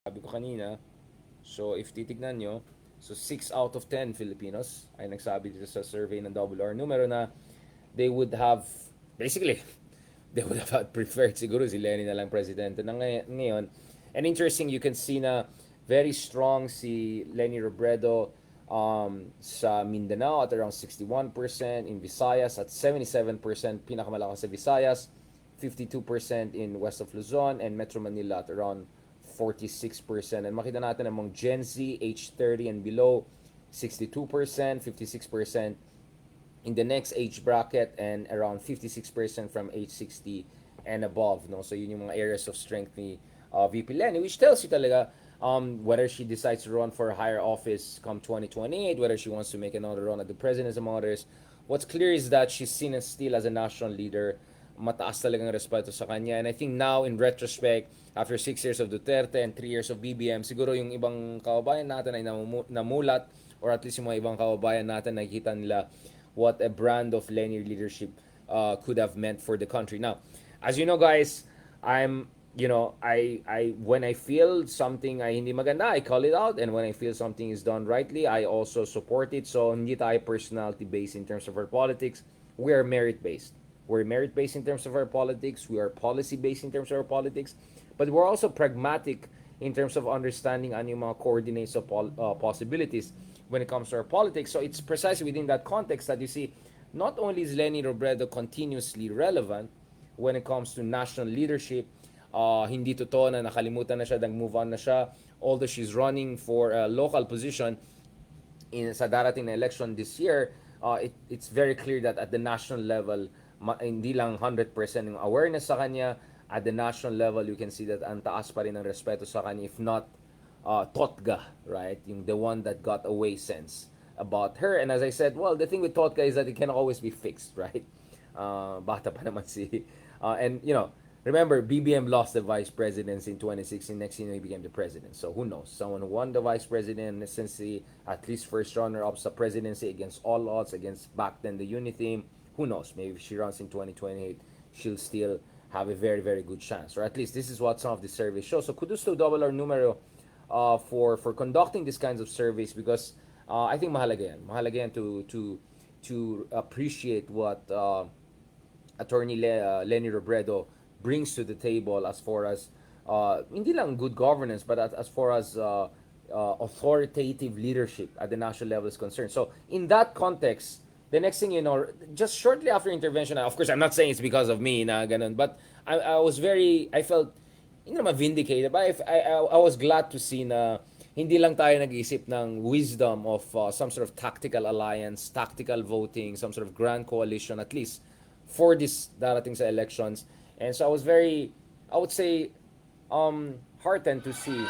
Sabi ko kanina, so if titignan nyo, so 6 out of 10 Filipinos ay nagsabi dito sa survey ng WR numero na they would have, basically, they would have preferred siguro si Leni na lang presidente na ngayon. And interesting, you can see na very strong si Leni Robredo sa Mindanao at around 61%, in Visayas at 77%, pinakamalakas sa Visayas, 52% in West of Luzon, and Metro Manila at around 46%. And makita natin among Gen Z, age 30 and below, 62%, 56% in the next age bracket, and around 56% from age 60 and above. No? So yun yung mga areas of strength ni VP Leni, which tells you talaga whether she decides to run for a higher office come 2028, whether she wants to make another run at the presidency, among others. What's clear is that she's seen as still as a national leader. Mataas talagang respeto sa kanya. And I think now, in retrospect, after 6 years of Duterte and 3 years of BBM, siguro yung ibang kababayan natin ay namulat, or at least yung mga ibang kababayan natin nakikita nila what a brand of Leni leadership could have meant for the country. Now, as you know, guys, I when I feel something ay hindi maganda, I call it out, and when I feel something is done rightly, I also support it. So hindi tayo personality based in terms of our politics. We are merit based. We're merit based in terms of our politics. We are policy based in terms of our politics, but we're also pragmatic in terms of understanding ano yung mga coordinates of possibilities when it comes to our politics. So it's precisely within that context that you see not only is Leni Robredo continuously relevant when it comes to national leadership, hindi totoo na nakalimutan na siya, nag-move on na siya, although she's running for a local position sa darating na election this year. It's very clear that at the national level, hindi lang 100% yung awareness sa kanya. At the national level, you can see that ang taas pa rin ng respeto sa kanya, if not Totga, right? Yung the one that got away sense about her. And as I said, well, the thing with Totga is that it can always be fixed, right? Bata pa naman si... and, remember, BBM lost the vice presidency in 2016. Next year, he became the president. So who knows? Someone who won the vice presidency, at least first runner up sa presidency against all odds, against back then the unity team. Who knows? Maybe if she runs in 2028, she'll still have a very, very good chance. Or at least this is what some of the surveys show. So kudos to Double R Numero for conducting these kinds of surveys, because I think mahalaga yan. Mahalaga yan to appreciate what Attorney Leni Robredo brings to the table as far as hindi lang good governance, but as far as authoritative leadership at the national level is concerned. So in that context, the next thing you know, just shortly after intervention, of course, I'm not saying it's because of me na ganun, but I felt hindi naman vindicated, but I was glad to see na hindi lang tayo nag-iisip ng wisdom of some sort of tactical alliance, tactical voting, some sort of grand coalition, at least for this darating sa elections. And so I was very, I would say, heartened to see.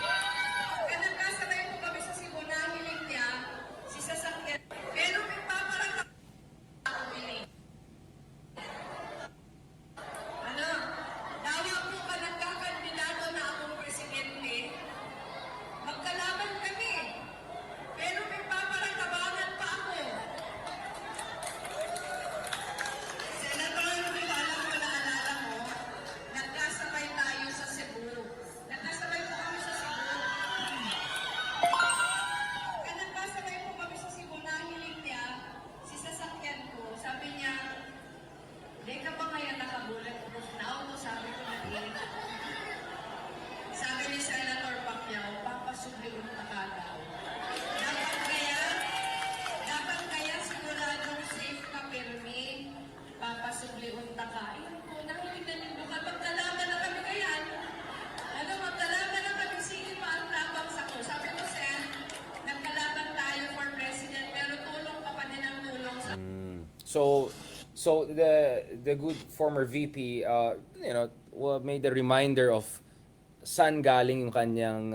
So the good former VP, made a reminder of saan galing yung kanyang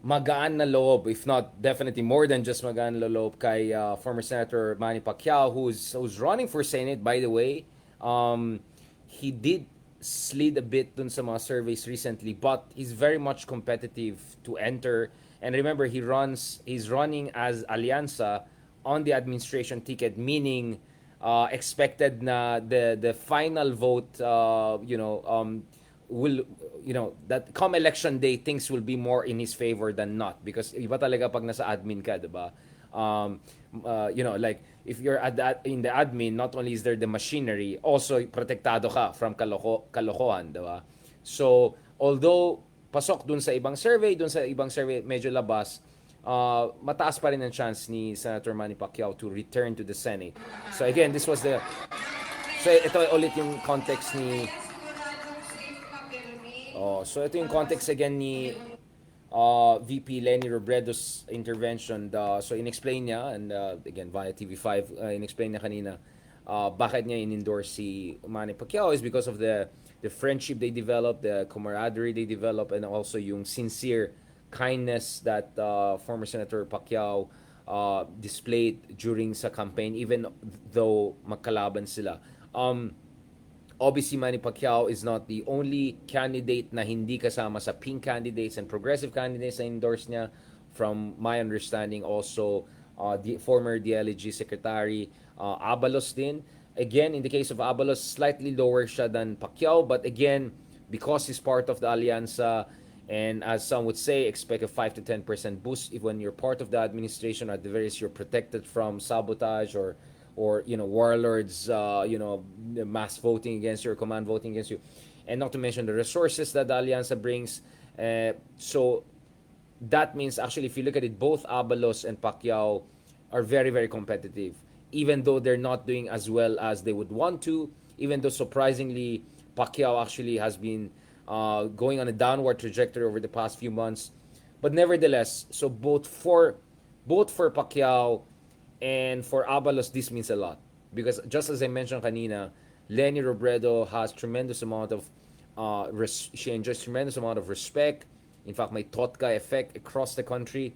magaan na loob, if not definitely more than just magaan na loob, kay former Senator Manny Pacquiao, who's running for Senate, by the way. He did slid a bit dun sa mga surveys recently, but he's very much competitive to enter. And remember, he's running as Alianza on the administration ticket, meaning expected na the final vote will that come election day, things will be more in his favor than not. Because iba talaga pag nasa admin ka, diba? Um, like, if you're in the admin, not only is there the machinery, also protektado ka from kalokohan, diba? So, although pasok dun sa ibang survey medyo labas, mataas pa rin ang chance ni Senator Manny Pacquiao to return to the Senate. So again, so ito ulit yung context ni so ito yung context again ni VP Leni Robredo's intervention. So inexplain niya, and again via TV5, inexplain niya kanina bakit niya in-endorse si Manny Pacquiao is because of the friendship they developed, the camaraderie they developed, and also yung sincere kindness that former Senator Pacquiao displayed during sa campaign, even though magkalaban sila. Obviously, Manny Pacquiao is not the only candidate na hindi kasama sa pink candidates and progressive candidates na endorse niya. From my understanding, also the former DLG Secretary Abalos din. Again, in the case of Abalos, slightly lower siya than Pacquiao, but again, because he's part of the Alianza, and as some would say, expect a 5 to 10% boost if when you're part of the administration, at the very least you're protected from sabotage or warlords, mass voting against you or command voting against you, and not to mention the resources that the Alianza brings. So that means actually, if you look at it, both Abalos and Pacquiao are very, very competitive, even though they're not doing as well as they would want to. Even though surprisingly, Pacquiao actually has been going on a downward trajectory over the past few months, but nevertheless, so both for Pacquiao and for Abalos, this means a lot. Because just as I mentioned kanina, Leni Robredo has tremendous amount of she enjoys tremendous amount of respect. In fact, may Totka effect across the country.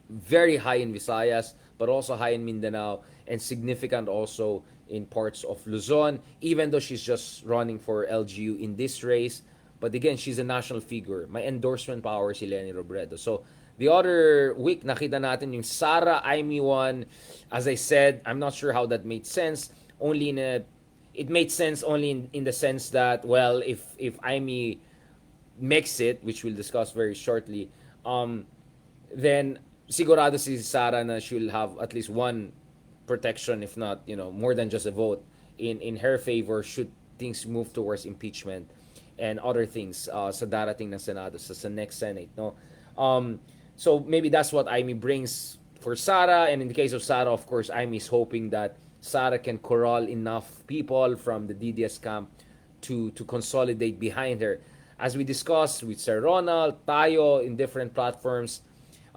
Very high in Visayas, but also high in Mindanao, and significant also in parts of Luzon, even though she's just running for LGU in this race. But again, she's a national figure. May endorsement power si Leni Robredo. So, the other week, nakita natin yung Sara Aimee one. As I said, I'm not sure how that made sense. It made sense only in the sense that, well, if Aimee makes it, which we'll discuss very shortly, then sigurado si Sara na she'll have at least one protection, if not, more than just a vote in her favor should things move towards impeachment and other things sa darating ng Senado, sa next Senate, no? So maybe that's what Aimee brings for Sara, and in the case of Sara, of course, Aimee is hoping that Sara can corral enough people from the DDS camp to consolidate behind her. As we discussed with Sir Ronald, tayo in different platforms,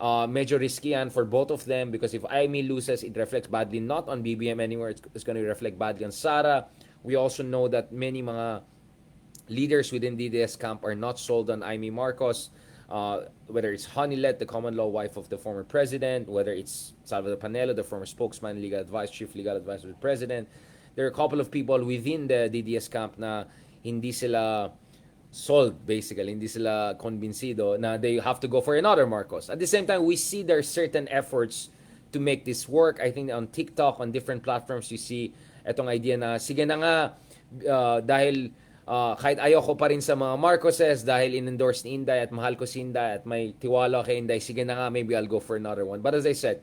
medyo risky yan for both of them, because if Aimee loses, it reflects badly not on BBM anymore, it's going to reflect badly on Sara. We also know that many mga leaders within DDS camp are not sold on Aimee Marcos, whether it's Honilet, the common law wife of the former president, whether it's Salvador Panelo, the former spokesman, chief legal advisor of the president. There are a couple of people within the DDS camp na hindi sila sold, basically, hindi sila convincido na they have to go for another Marcos. At the same time, we see there are certain efforts to make this work. I think on TikTok, on different platforms, you see etong idea na, sige na nga, dahil kahit ayoko pa rin sa mga Marcoses, dahil in-endorse ni Inday at mahal ko si Inday at may tiwala kay Inday, sige na nga, maybe I'll go for another one. But as I said,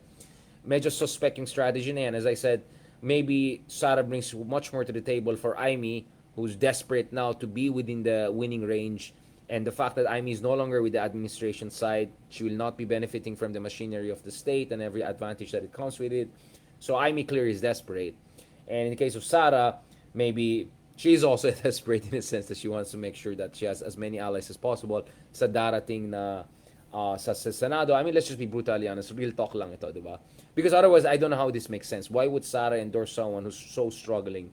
medyo suspect yung strategy na yan. As I said, maybe Sara brings much more to the table for Aimee, who's desperate now to be within the winning range. And the fact that Aimee is no longer with the administration side, she will not be benefiting from the machinery of the state and every advantage that it comes with it. So Aimee clearly is desperate. And in the case of Sara, maybe she's also desperate in a sense that she wants to make sure that she has as many allies as possible sa darating na sa Senado. I mean, let's just be brutally honest. Real talk lang ito, di ba? Because otherwise, I don't know how this makes sense. Why would Sara endorse someone who's so struggling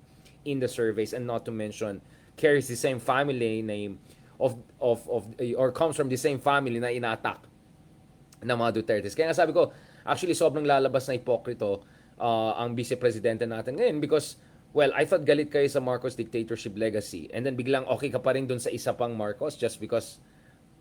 in the surveys, and not to mention carries the same family name of or comes from the same family na ina-attack ng mga Dutertes? Kaya nga sabi ko, actually sobrang lalabas na hipokrito ang vice-presidente natin ngayon, because, well, I thought galit kayo sa Marcos dictatorship legacy, and then biglang okay ka pa rin dun sa isa pang Marcos just because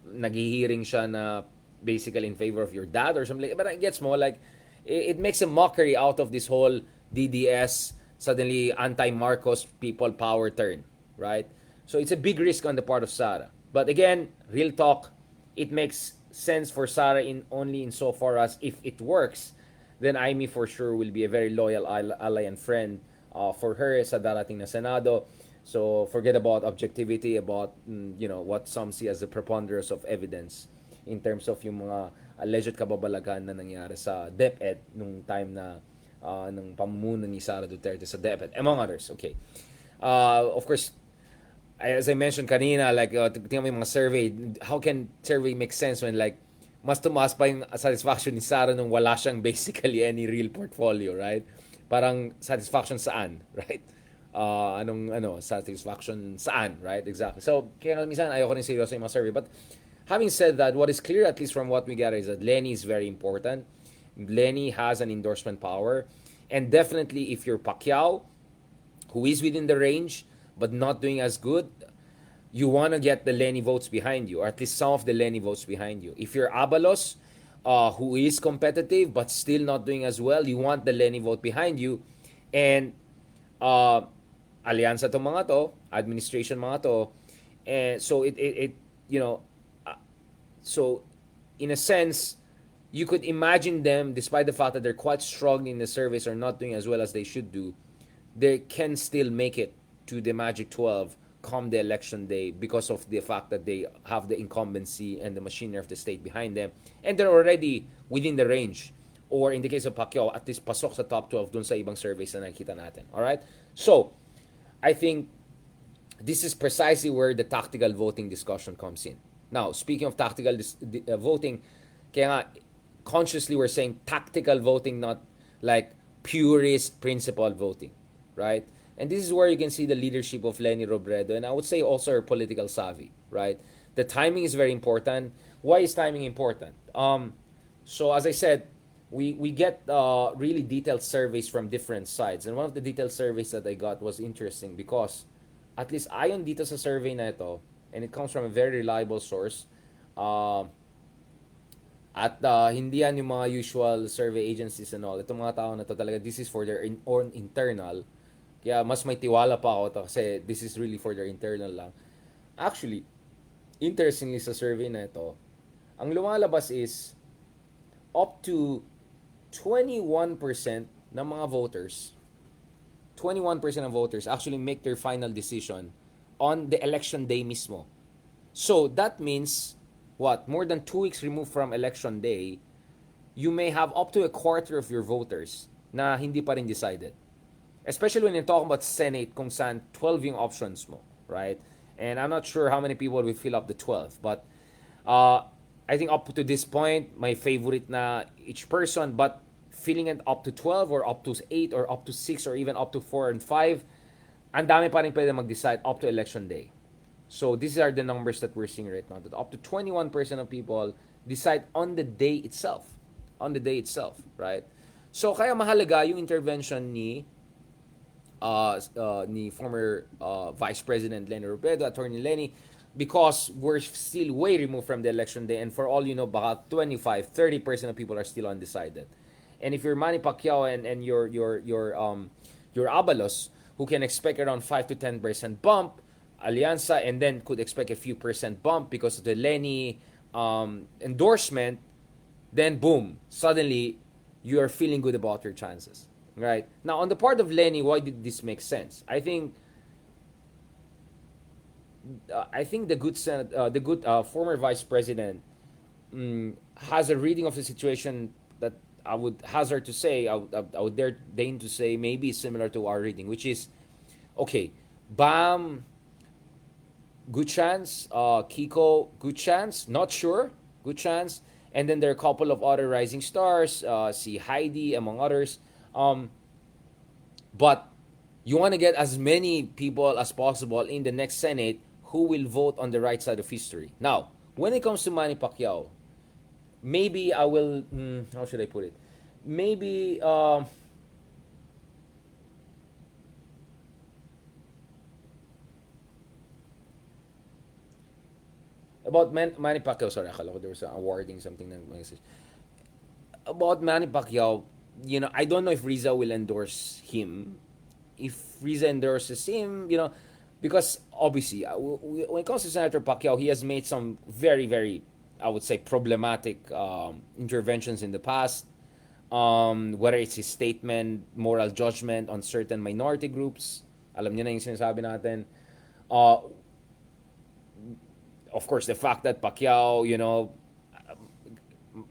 naghihiring siya na basically in favor of your dad or something. But it gets more like, it makes a mockery out of this whole DDS suddenly anti-Marcos people power turn, right? So it's a big risk on the part of Sara. But again, real talk, it makes sense for Sara in only insofar as if it works, then Amy for sure will be a very loyal ally and friend for her sa darating na Senado. So forget about objectivity, about what some see as the preponderance of evidence in terms of yung mga alleged kababalaghan na nangyari sa DepEd nung time na ng pamumuno ni Sara Duterte sa DepEd, among others. Okay. Of course, as I mentioned kanina, like, tingnan mo yung mga survey, how can survey make sense when like, mas tumaas pa yung satisfaction ni Sarah nung wala siyang basically any real portfolio, right? Parang satisfaction saan, right? Satisfaction saan, right? Exactly. So, kaya minsan ayoko rin seryoso yung mga survey. But having said that, what is clear, at least from what we gather, is that Leni is very important. Leni has an endorsement power. And definitely, if you're Pacquiao, who is within the range but not doing as good, you want to get the Leni votes behind you, or at least some of the Leni votes behind you. If you're Abalos, who is competitive but still not doing as well, you want the Leni vote behind you. And uh, alyansa to mga to, administration mga to, and so it you know, uh, so in a sense, you could imagine them, despite the fact that they're quite strong in the service or not doing as well as they should do, they can still make it to the Magic 12 come the election day because of the fact that they have the incumbency and the machinery of the state behind them. And they're already within the range. Or in the case of Pacquiao, at least pasok sa top 12 dun sa ibang surveys na nakikita natin. Alright? So, I think this is precisely where the tactical voting discussion comes in. Now, speaking of tactical voting, kaya nga, consciously we're saying tactical voting, not like purist principled voting, right? And this is where you can see the leadership of Leni Robredo, and I would say also her political savvy, right? The timing is very important. Why is timing important? So as I said, we get really detailed surveys from different sides, and one of the detailed surveys that I got was interesting because at least ayon dito sa survey na ito, and it comes from a very reliable source, uh, at hindi yan yung mga usual survey agencies and all. Itong mga tao na to talaga, this is for their own internal. Kaya mas may tiwala pa ako to kasi this is really for their internal lang. Actually, interestingly sa survey na ito, ang lumalabas is up to 21% ng mga voters, 21% of voters actually make their final decision on the election day mismo. So that means what? More than 2 weeks removed from election day, you may have up to a quarter of your voters na hindi pa rin decided. Especially when you're talking about Senate kung saan 12 yung options mo, right? And I'm not sure how many people will fill up the 12, but I think up to this point, my favorite na each person, but filling it up to 12 or up to 8 or up to 6 or even up to 4 and 5, ang dami pa rin pwede mag-decide up to election day. So these are the numbers that we're seeing right now. That up to 21% of people decide on the day itself. On the day itself, right? So kaya mahalaga yung intervention ni former Vice President Leni Robredo, Attorney Leni, because we're still way removed from the election day, and for all you know, baka 25-30% of people are still undecided. And if you're Manny Pacquiao and your Abalos, who can expect around 5 to 10% bump, Alianza, and then could expect a few percent bump because of the Leni endorsement, then boom, suddenly you are feeling good about your chances. Right? Now, on the part of Leni, why did this make sense? I think the good former vice president has a reading of the situation that I would hazard to say, I would dare deign to say, maybe similar to our reading, which is, okay, Bam, good chance, Kiko, good chance, not sure, good chance, and then there are a couple of other rising stars, si Heidi, among others. But you want to get as many people as possible in the next Senate who will vote on the right side of history. Now, when it comes to Manny Pacquiao, maybe I will, how should I put it? Maybe, about Manny Pacquiao, sorry, akala ko there was a awarding something na message. About Manny Pacquiao, I don't know if Riza will endorse him. If Riza endorses him, because obviously, when it comes to Senator Pacquiao, he has made some very, very, I would say, problematic interventions in the past. Whether it's his statement, moral judgment on certain minority groups, alam niyo na yung sinasabi natin. Uh, of course, the fact that Pacquiao,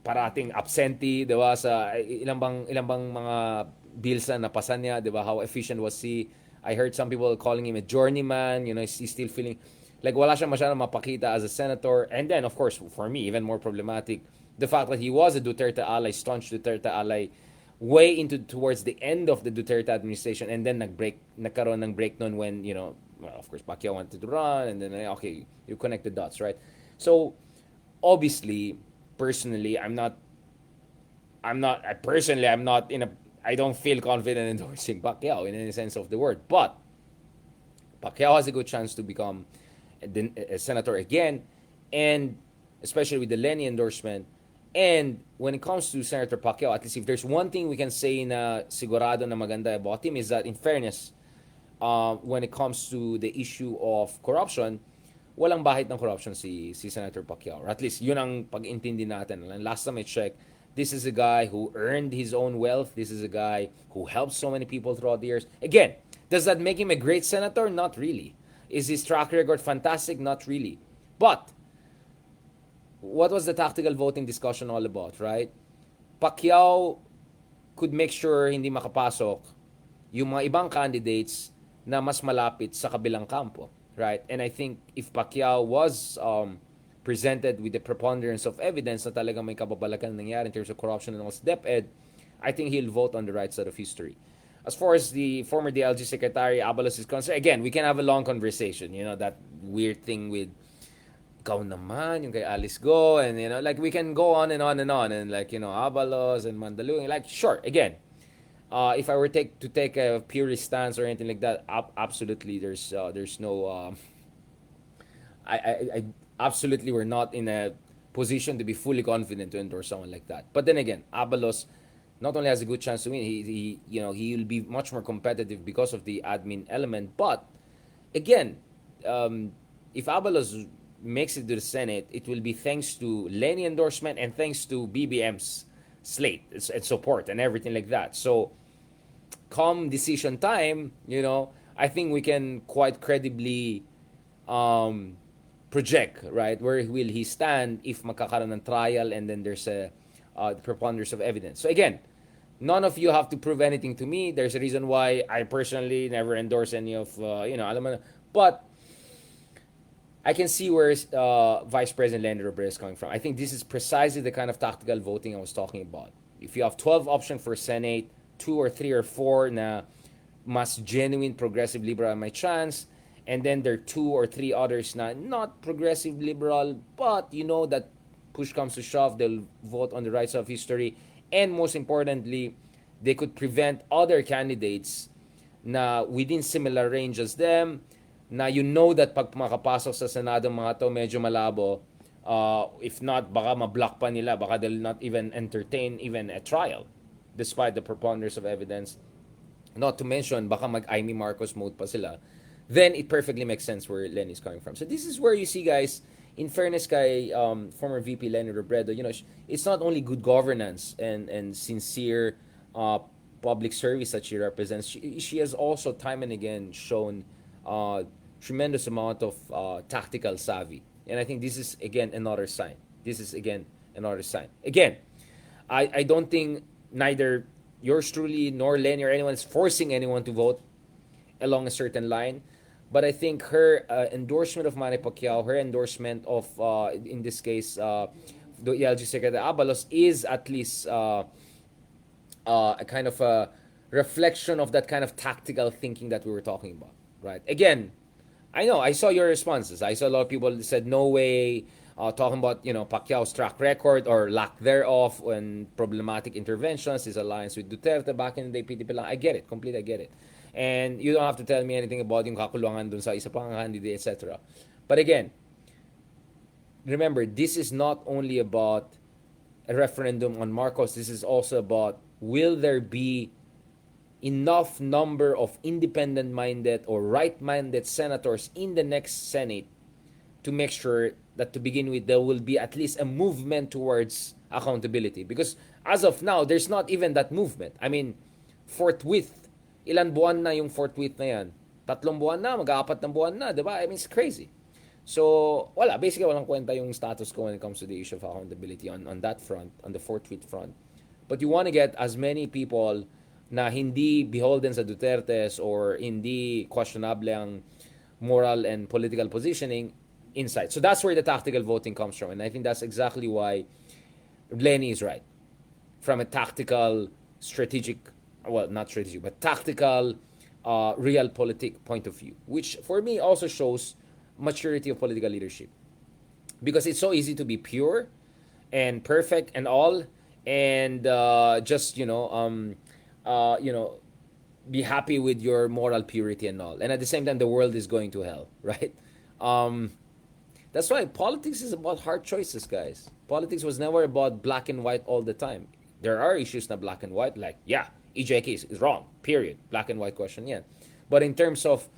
parating absentee, 'di ba, sa ilang bang mga bills na napasan niya, 'di ba? How efficient was he? I heard some people calling him a journeyman, he's still feeling like wala siya masyadong mapakita as a senator. And then of course, for me, even more problematic, the fact that he was a Duterte ally, staunch Duterte ally way into towards the end of the Duterte administration, and then nagkaroon ng break noon when, well, of course Pacquiao wanted to run, and then okay, you connect the dots, right? So obviously, personally, I'm not in a, I don't feel confident endorsing Pacquiao in any sense of the word. But Pacquiao has a good chance to become a senator again, and especially with the Leni endorsement. And when it comes to Senator Pacquiao, at least if there's one thing we can say na sigurado na maganda about him, is that in fairness, when it comes to the issue of corruption, walang bahid ng corruption si Senator Pacquiao. Or at least yun ang pag-intindi natin. Last time I checked, this is a guy who earned his own wealth. This is a guy who helped so many people throughout the years. Again, does that make him a great senator? Not really. Is his track record fantastic? Not really. But what was the tactical voting discussion all about, right? Pacquiao could make sure hindi makapasok yung mga ibang candidates na mas malapit sa kabilang kampo, right? And I think if Pacquiao was presented with the preponderance of evidence na talagang may kababalakan nangyari in terms of corruption and also DepEd, I think he'll vote on the right side of history. As far as the former DLG Secretary Abalos is concerned, again, we can have a long conversation. That weird thing with ikaw naman, yung kay Alice Go, and like we can go on and on and on, and like, Abalos and Mandaluyong, like, sure, again, if I were to take a purist stance or anything like that, absolutely, there's no, I absolutely, we're not in a position to be fully confident to endorse someone like that. But then again, Abalos not only has a good chance to win, he'll be much more competitive because of the admin element. But again, if Abalos makes it to the Senate, it will be thanks to Leni endorsement and thanks to BBM's slate and support and everything like that. So come decision time, I think we can quite credibly project, right, where will he stand if magkakaroon ng trial and then there's a preponderance of evidence. So again, none of you have to prove anything to me. There's a reason why I personally never endorse any of, alam mo na. But I can see where Vice President Leni Robredo is coming from. I think this is precisely the kind of tactical voting I was talking about. If you have 12 options for Senate, 2 or 3 or 4 na mas genuine progressive liberal may chance, and then there are 2 or 3 others na not progressive liberal, but that push comes to shove, they'll vote on the right side of history. And most importantly, they could prevent other candidates na within similar range as them, na that pag makapasok sa Senado mga to medyo malabo, if not, baka ma-block pa nila, baka they'll not even entertain even a trial, despite the preponderance of evidence. Not to mention, baka mag-Amy Marcos mode pa sila. Then it perfectly makes sense where Leni's coming from. So this is where you see, guys, in fairness kay former VP Leni Robredo, it's not only good governance and sincere public service that she represents. She has also time and again shown tremendous amount of tactical savvy. And I think this is, again, another sign. Again, I don't think neither yours truly nor Leni or anyone is forcing anyone to vote along a certain line. But I think her endorsement of Manny Pacquiao, her endorsement of, in this case, the ELG Secretary Abalos, is at least a kind of a reflection of that kind of tactical thinking that we were talking about, right? Again, I know, I saw your responses. I saw a lot of people said, no way, talking about, Pacquiao's track record or lack thereof and problematic interventions, his alliance with Duterte back in the day, PDP lang. I get it, completely I get it. And you don't have to tell me anything about yung kakulungan dun sa isa pang candidate, etc. But again, remember, this is not only about a referendum on Marcos. This is also about, will there be enough number of independent-minded or right-minded senators in the next Senate to make sure that to begin with there will be at least a movement towards accountability, because as of now there's not even that movement. I mean, forthwith, ilan buwan na yung forthwith na yan? 3 buwan na, mag-aapat ng buwan na, di ba? I mean, it's crazy. So, basically walang kwenta yung status quo when it comes to the issue of accountability on that front, on the forthwith front. But you want to get as many people na hindi beholden sa Dutertes or hindi questionable ang moral and political positioning inside. So that's where the tactical voting comes from. And I think that's exactly why Leni is right. From a tactical, strategic, well, not strategic, but tactical, realpolitik point of view, which for me also shows maturity of political leadership. Because it's so easy to be pure and perfect and all, and just, be happy with your moral purity and all. And at the same time, the world is going to hell, right? Um, that's why politics is about hard choices, guys. Politics was never about black and white all the time. There are issues na black and white, like, yeah, EJK is wrong, period. Black and white question, yeah. But in terms of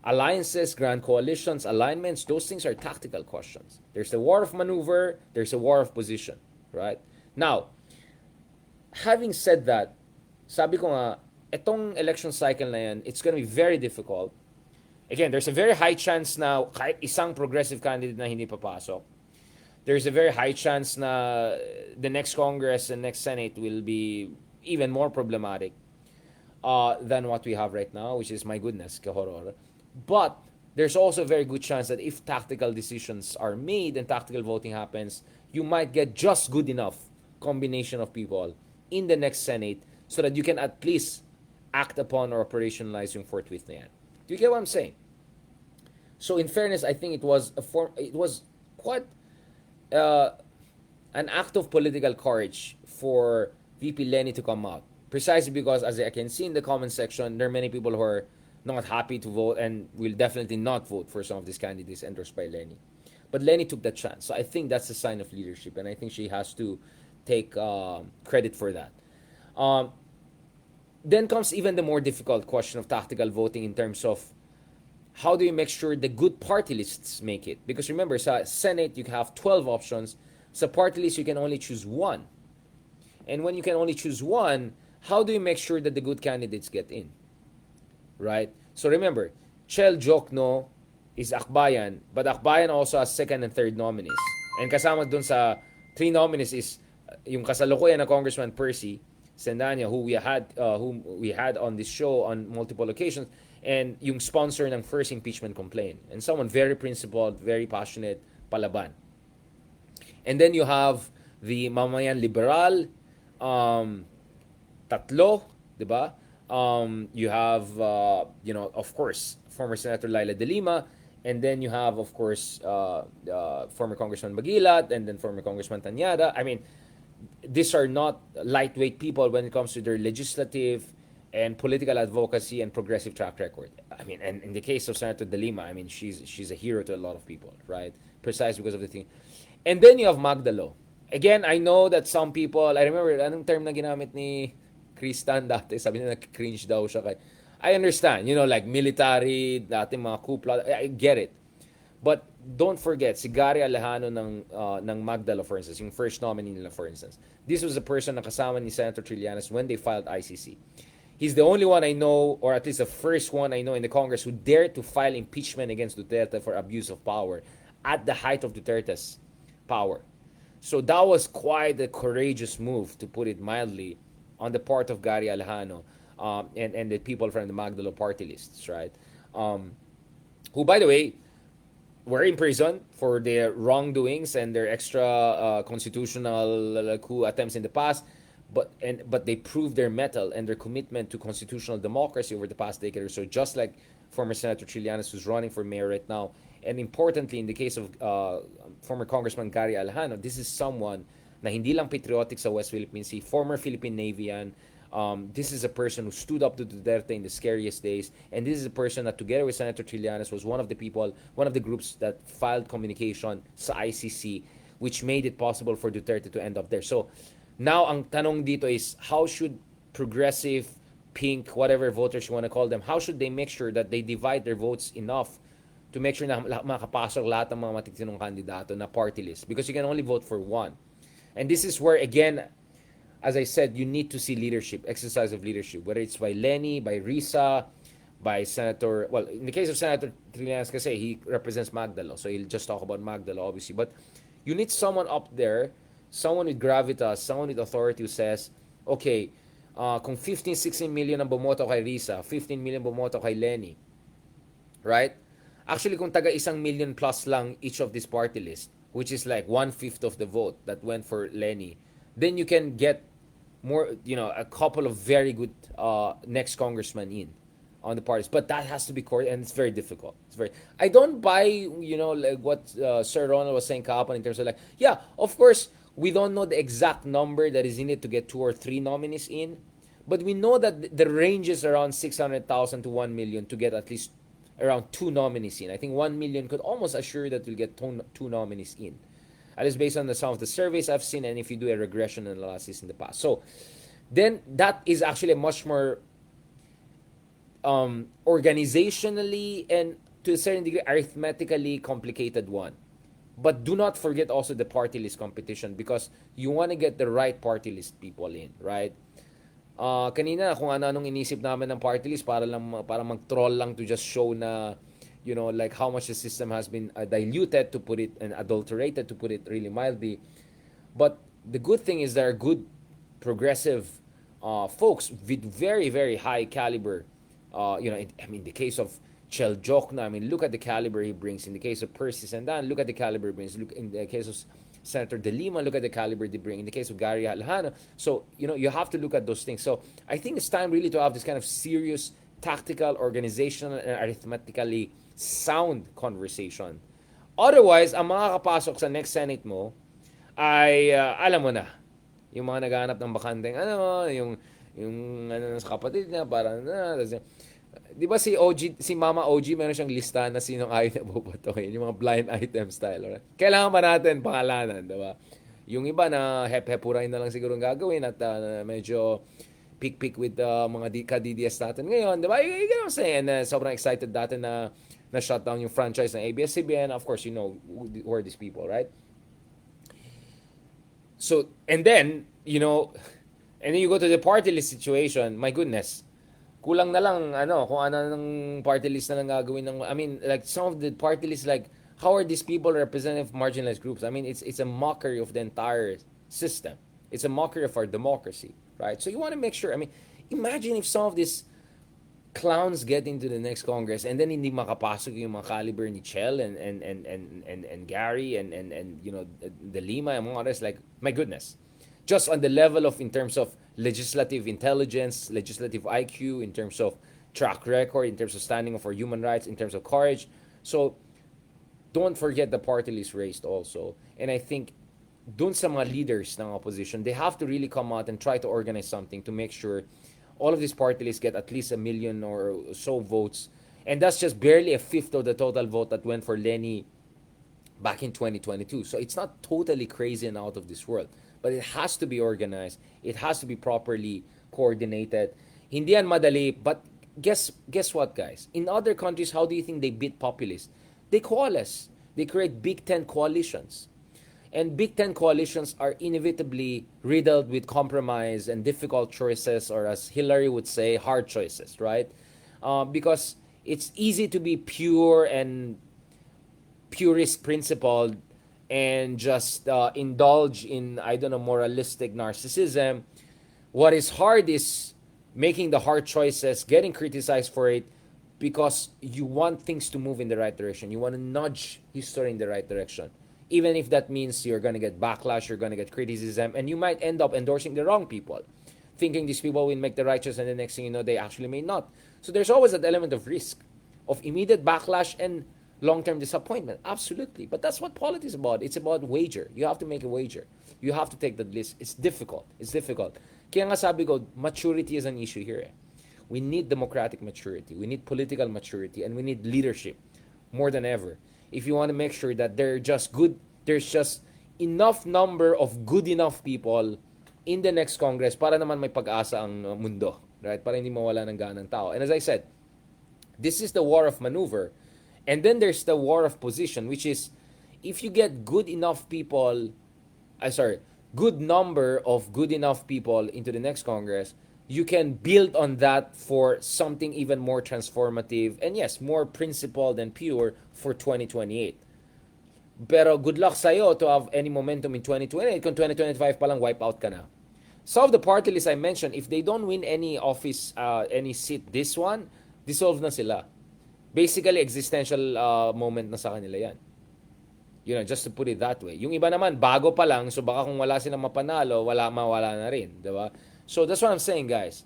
alliances, grand coalitions, alignments, those things are tactical questions. There's a war of maneuver, there's a war of position, right? Now, having said that, sabi ko nga, itong election cycle na yan, it's gonna be very difficult. Again, there's a very high chance na kahit isang progressive candidate na hindi papasok, there's a very high chance na the next Congress and next Senate will be even more problematic than what we have right now, which is, my goodness, kahoror. But there's also a very good chance that if tactical decisions are made and tactical voting happens, you might get just good enough combination of people in the next Senate so that you can at least act upon or operationalize yung forthwith na yan. Do you get what I'm saying? So in fairness, I think it was quite an act of political courage for VP Leni to come out. Precisely because, as I can see in the comment section, there are many people who are not happy to vote and will definitely not vote for some of these candidates endorsed by Leni. But Leni took that chance. So I think that's a sign of leadership, and I think she has to take credit for that. Then comes even the more difficult question of tactical voting in terms of how do you make sure the good party lists make it? Because remember, sa Senate, you have 12 options. Sa party list, you can only choose one. And when you can only choose one, how do you make sure that the good candidates get in? Right? So remember, Chel Jokno is Akbayan, but Akbayan also has second and third nominees. And kasama dun sa 3 nominees is yung kasalukuyan na Congressman Percy Sendanya, who we had on this show on multiple occasions, and yung sponsor ng first impeachment complaint, and someone very principled, very passionate, Palaban. And then you have the Mamayan Liberal, tatlo, di ba? You have, of course, former Senator Laila De Lima, and then you have, of course, former Congressman Maguilat, and then former Congressman Tanyada. I mean, these are not lightweight people when it comes to their legislative and political advocacy and progressive track record. I mean, and in the case of Senator De Lima, I mean, she's a hero to a lot of people, right? Precisely because of the thing. And then you have Magdalo. Again, I know that some people, I remember, anong term na ginamit ni Kristan dati, sabi niya cringe daw siya kay. I understand, like military, dati mga kupla, I get it. But don't forget, si Gary Alejano ng Magdalo, for instance, yung first nominee nila, for instance. This was a person na kasama ni Senator Trillanes when they filed ICC. He's the only one I know, or at least the first one I know in the Congress who dared to file impeachment against Duterte for abuse of power at the height of Duterte's power. So that was quite a courageous move, to put it mildly, on the part of Gary Alejano and the people from the Magdalo party lists, right? Who, by the way, were in prison for their wrongdoings and their extra constitutional coup attempts in the past, but they proved their mettle and their commitment to constitutional democracy over the past decade or so, just like former Senator Trillanes, who's running for mayor right now. And importantly, in the case of former Congressman Gary Alejano, this is someone na hindi lang patriotic sa West Philippine Sea, former Philippine Navy yan. This is a person who stood up to Duterte in the scariest days, and this is a person that, together with Senator Trillanes, was one of the groups that filed communication sa ICC, which made it possible for Duterte to end up there. So now ang tanong dito is, how should progressive pink, whatever voters you want to call them, how should they make sure that they divide their votes enough to make sure na makapasok lahat ng mga matitinong kandidato na party list? Because you can only vote for one. And this is where, again, as I said, you need to see leadership, exercise of leadership, whether it's by Leni, by Risa, by Senator, well, in the case of Senator Trillanes kasi, he represents Magdalo, so he'll just talk about Magdalo, obviously. But you need someone up there, someone with gravitas, someone with authority who says, okay, kung 15, 16 million ang bumoto kay Risa, 15 million bumoto kay Leni, right? Actually, kung taga 1 million plus lang each of this party list, which is like 1/5 of the vote that went for Leni, then you can get more, a couple of very good next congressmen in on the parties. But that has to be coordinated, and it's very difficult. I don't buy, like what Sir Ronald was saying kahapon in terms of like, yeah, of course, we don't know the exact number that is in it to get 2 or 3 nominees in, but we know that the range is around 600,000 to 1 million to get at least around 2 nominees in. I think 1 million could almost assure that we'll get 2 nominees in. At least based on some of the surveys I've seen, and if you do a regression analysis in the past. So then that is actually a much more organizationally and to a certain degree arithmetically complicated one. But do not forget also the party list competition, because you want to get the right party list people in, right? Kanina kung ano-anong inisip namin ng party list para mag-troll lang to just show na, like how much the system has been diluted, to put it, and adulterated, to put it really mildly. But the good thing is there are good progressive folks with very, very high caliber. The case of Chel Jokna, look at the caliber he brings. In the case of Percy Sandan, look at the caliber he brings. Look in the case of Senator De Lima, look at the caliber they bring. In the case of Gary Alejano, so you have to look at those things. So I think it's time really to have this kind of serious, tactical, organizational, and arithmetically sound conversation. Otherwise, ang makakapasok sa next Senate mo ay alam mo na, yung mga naghahanap ng bakanteng yung sa kapatid niya, parang di ba si Mama OG, meron siyang lista na sinong ayaw na bubotohin, yung mga blind item style. Right? Kailangan ba natin pangalanan, di ba? Yung iba na hep-hepuray na lang siguro gagawin at medyo pick with mga ka-DDS natin ngayon, di ba? You know what I'm saying? And sobrang excited natin na shutdown yung franchise ng ABS-CBN. Of course, who are these people, right? So, and then you go to the party list situation, my goodness, kulang na lang kung ano ng party list na lang gagawin ng, like some of the party lists, like how are these people representative of marginalized groups? It's a mockery of the entire system. It's a mockery of our democracy, right? So you want to make sure, imagine if some of these clowns get into the next Congress and then hindi makapasok yung mga caliber ni Chel and Gary and De Lima, among others. Like, my goodness, just on the level of, in terms of legislative intelligence, legislative IQ, in terms of track record, in terms of standing up for human rights, in terms of courage. So don't forget the party list raised also. And I think dun sa mga leaders ng opposition, they have to really come out and try to organize something to make sure all of these party lists get at least 1 million or so votes. And that's just barely 1/5 of the total vote that went for Leni back in 2022. So it's not totally crazy and out of this world. But it has to be organized. It has to be properly coordinated. Hindi yan madali, but guess what, guys? In other countries, how do you think they beat populists? They coalesce. They create Big Ten coalitions. And Big Ten coalitions are inevitably riddled with compromise and difficult choices, or as Hillary would say, hard choices, right? Because it's easy to be pure and purist principled and just indulge in, moralistic narcissism. What is hard is making the hard choices, getting criticized for it, because you want things to move in the right direction. You want to nudge history in the right direction. Even if that means you're going to get backlash, you're going to get criticism, and you might end up endorsing the wrong people, thinking these people will make the right choice, and the next thing you know, they actually may not. So there's always that element of risk, of immediate backlash and long-term disappointment. Absolutely. But that's what politics is about. It's about wager. You have to make a wager. You have to take that list. It's difficult. Kaya nga sabi ko, maturity is an issue here. We need democratic maturity. We need political maturity. And we need leadership more than ever. If you want to make sure that there's just enough number of good enough people in the next Congress para naman may pag-asa ang mundo, right? Para hindi mawala ng gana ng tao. And as I said, this is the war of maneuver. And then there's the war of position, which is if you get good enough people, good number of good enough people into the next Congress, you can build on that for something even more transformative and yes, more principled and pure for 2028. Pero good luck sa'yo to have any momentum in 2028 kung 2025 palang wipe out ka na. Some of the party lists I mentioned, if they don't win any office, any seat this one, dissolve na sila. Basically, existential moment na sa kanila yan. Just to put it that way. Yung iba naman, bago pa lang, so baka kung wala silang mapanalo, mawala na rin. Diba? So that's what I'm saying, guys.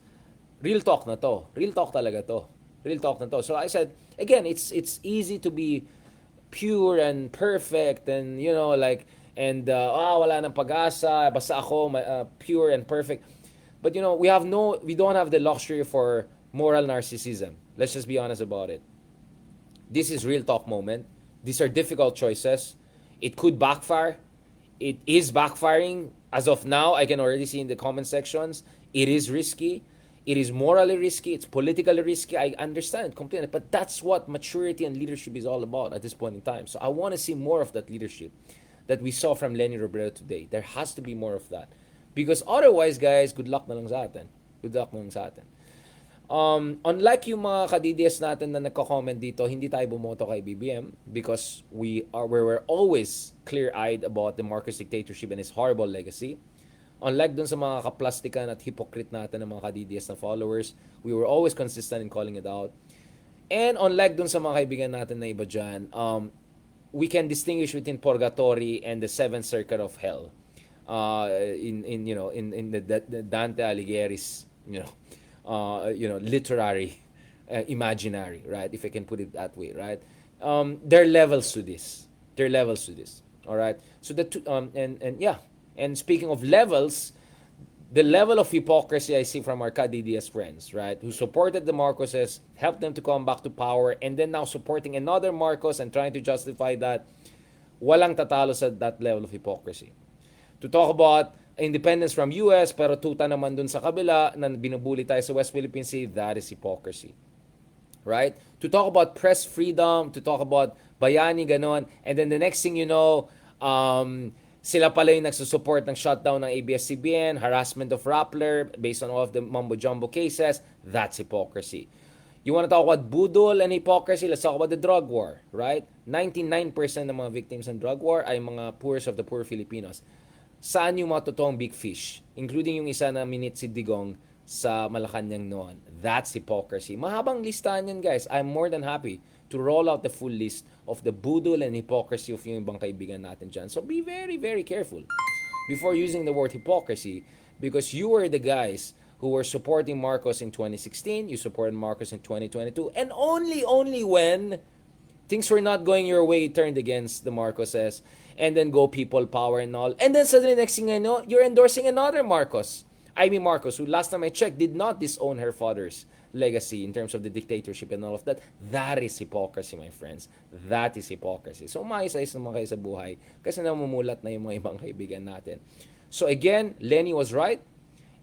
Real talk na to. Real talk talaga to. Real talk na to. So I said, again, it's easy to be pure and perfect and wala nang pag-asa, basta ako pure and perfect. But we don't have the luxury for moral narcissism. Let's just be honest about it. This is real talk moment. These are difficult choices. It could backfire. It is backfiring. As of now, I can already see in the comment sections, it is risky. It is morally risky. It's politically risky. I understand completely. But that's what maturity and leadership is all about at this point in time. So I want to see more of that leadership that we saw from Leni Robredo today. There has to be more of that. Because otherwise, guys, good luck na lang sa atin. Good luck na lang sa atin. Unlike yung mga ka-DDS natin na nagko-comment dito, hindi tayo bumoto kay BBM because we were always clear-eyed about the Marcos dictatorship and his horrible legacy. Unlike dun sa mga kaplastikan at hypocrite natin ng mga ka-DDS na followers, we were always consistent in calling it out. And unlike dun sa mga kaibigan natin na iba dyan, we can distinguish between purgatory and the seventh circuit of hell. In the Dante Alighieri's literary imaginary, right? If I can put it that way, right? There are levels to this. All right. So and speaking of levels, the level of hypocrisy I see from our KDDS friends, right, who supported the Marcoses, helped them to come back to power, and then now supporting another Marcos and trying to justify that, walang tatalo sa that level of hypocrisy. To talk about independence from US, pero tuta naman dun sa kabila na binubuli tayo sa West Philippine Sea, that is hypocrisy. Right? To talk about press freedom, to talk about bayani, ganon, and then the next thing you know, sila pala yung nagsusupport ng shutdown ng ABS-CBN, harassment of Rappler based on all of the mumbo-jumbo cases. That's hypocrisy. You want to talk about budol and hypocrisy? Let's talk about the drug war, right? 99% ng mga victims ng drug war ay mga poorest of the poor Filipinos. Saan yung mga totoong big fish? Including yung isa na minute si Digong sa Malacanang noon. That's hypocrisy. Mahabang listahan yan, guys. I'm more than happy to roll out the full list of the budol and hypocrisy of yung ibang kaibigan natin dyan. So be very, very careful before using the word hypocrisy because you were the guys who were supporting Marcos in 2016, you supported Marcos in 2022, and only when things were not going your way, you turned against the Marcoses, and then go people power and all. And then suddenly, next thing I know, you're endorsing another Marcos. Amy Marcos, who last time I checked, did not disown her father's legacy in terms of the dictatorship and all of that. That is hypocrisy, my friends. That is hypocrisy. So, maayos-ayos naman kayo sa buhay kasi namumulat na yung mga ibang kaibigan natin. So, again, Leni was right.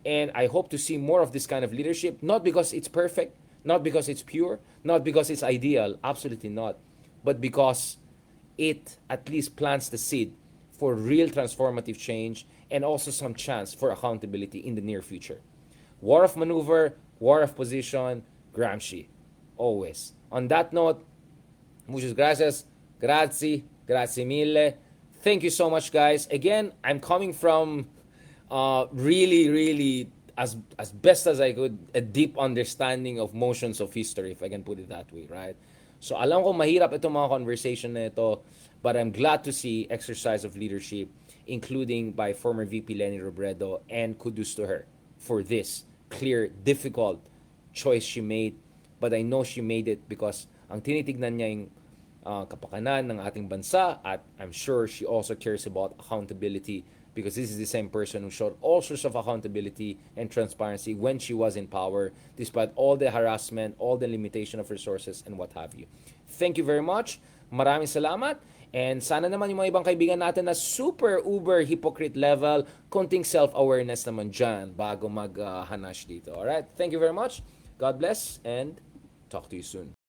And I hope to see more of this kind of leadership. Not because it's perfect. Not because it's pure. Not because it's ideal. Absolutely not. But because it at least plants the seed for real transformative change and also some chance for accountability in the near future. War of maneuver, war of position, Gramsci. Always. On that note, muchas gracias. Grazie mille. Thank you so much, guys. Again, I'm coming from really, as best as I could, a deep understanding of motions of history, if I can put it that way, right? So alam ko mahirap itong mga conversation na ito, but I'm glad to see exercise of leadership, including by former VP Leni Robredo, and kudos to her for this clear, difficult choice she made. But I know she made it because ang tinitignan niya yung kapakanan ng ating bansa, at I'm sure she also cares about accountability because this is the same person who showed all sorts of accountability and transparency when she was in power, despite all the harassment, all the limitation of resources, and what have you. Thank you very much. Maraming salamat. And sana naman yung mga ibang kaibigan natin na super uber hypocrite level, konting self-awareness naman dyan bago mag-hanash dito. Alright, thank you very much. God bless and talk to you soon.